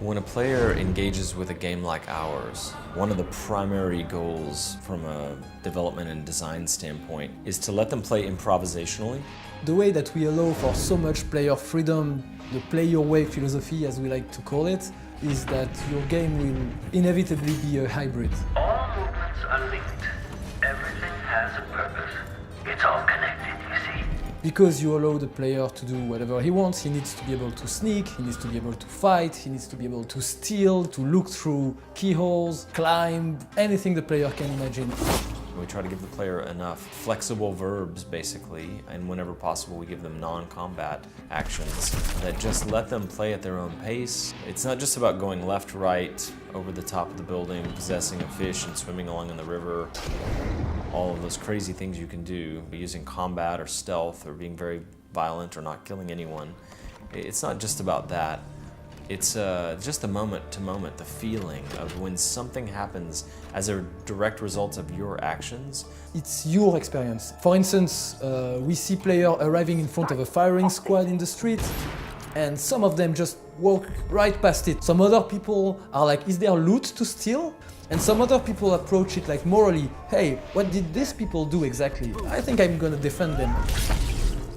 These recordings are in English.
When a player engages with a game like ours, one of the primary goals from a development and design standpoint is to let them play improvisationally. The way that we allow for so much player freedom, the play your way philosophy as we like to call it, is that your game will inevitably be a hybrid. All movements are linked. Everything has a purpose. It's all connected, you see. Because you allow the player to do whatever he wants, he needs to be able to sneak, he needs to be able to fight, he needs to be able to steal, to look through keyholes, climb, anything the player can imagine. We try to give the player enough flexible verbs, basically, and whenever possible we give them non-combat actions that just let them play at their own pace. It's not just about going left, right, over the top of the building, possessing a fish and swimming along in the river. All of those crazy things you can do using combat or stealth or being very violent or not killing anyone. It's not just about that. It's just the moment to moment, the feeling of when something happens as a direct result of your actions. It's your experience. For instance, we see players arriving in front of a firing squad in the street, and some of them just walk right past it. Some other people are like, is there loot to steal? And some other people approach it like morally, hey, what did these people do exactly? I think I'm gonna defend them.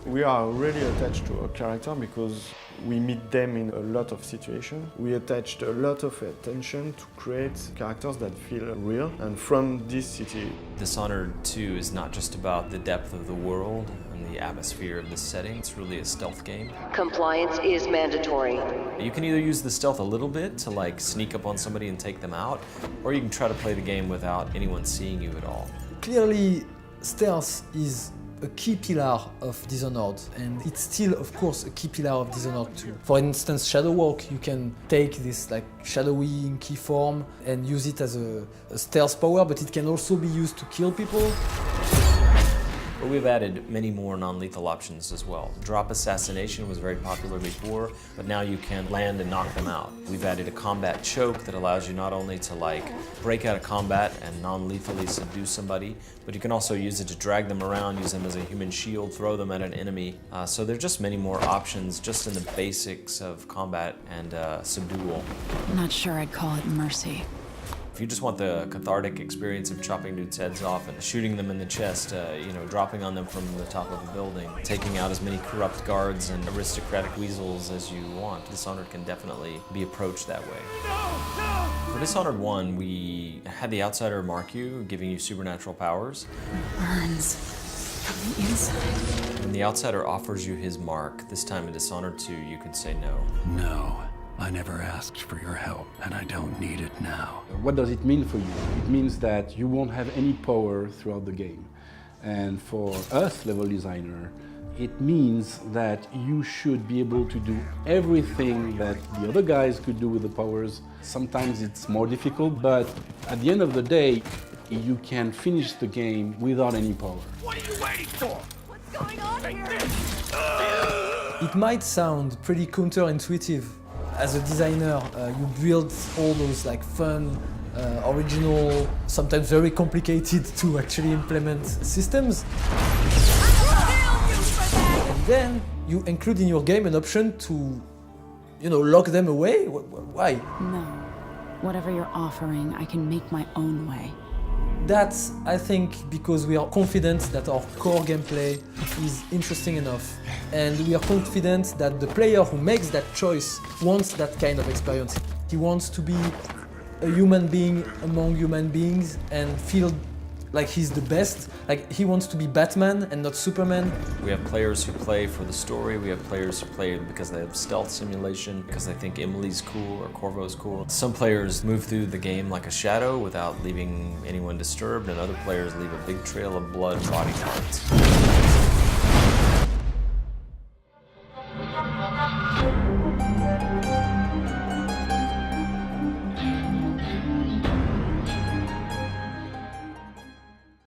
We are really attached to our character because we meet them in a lot of situations. We attached a lot of attention to create characters that feel real, and from this city. Dishonored 2 is not just about the depth of the world and the atmosphere of the setting, it's really a stealth game. Compliance is mandatory. You can either use the stealth a little bit to like sneak up on somebody and take them out, or you can try to play the game without anyone seeing you at all. Clearly, stealth is a key pillar of Dishonored, and it's still, of course, a key pillar of Dishonored 2. For instance, Shadow Walk, you can take this like shadowy, inky form and use it as a stealth power, but it can also be used to kill people. But we've added many more non-lethal options as well. Drop assassination was very popular before, but now you can land and knock them out. We've added a combat choke that allows you not only to like break out of combat and non-lethally subdue somebody, but you can also use it to drag them around, use them as a human shield, throw them at an enemy. So there's just many more options just in the basics of combat and subdual. I'm not sure I'd call it mercy. If you just want the cathartic experience of chopping dudes' heads off and shooting them in the chest, you know, dropping on them from the top of a building, taking out as many corrupt guards and aristocratic weasels as you want, Dishonored can definitely be approached that way. For Dishonored 1, we had the Outsider mark you, giving you supernatural powers. It burns from the inside. When the Outsider offers you his mark, this time in Dishonored 2, you can say no. No. I never asked for your help, and I don't need it now. What does it mean for you? It means that you won't have any power throughout the game. And for us, level designer, it means that you should be able to do everything that the other guys could do with the powers. Sometimes it's more difficult, but at the end of the day, you can finish the game without any power. What are you waiting for? What's going on here? It might sound pretty counterintuitive. As a designer, you build all those like fun, original, sometimes very complicated to actually implement systems. And then you include in your game an option to, you know, lock them away? Why? No. Whatever you're offering, I can make my own way. That's, I think, because we are confident that our core gameplay is interesting enough. And we are confident that the player who makes that choice wants that kind of experience. He wants to be a human being among human beings and feel like he's the best. Like he wants to be Batman and not Superman. We have players who play for the story, we have players who play because they have stealth simulation, because they think Emily's cool or Corvo's cool. Some players move through the game like a shadow without leaving anyone disturbed, and other players leave a big trail of blood and body parts.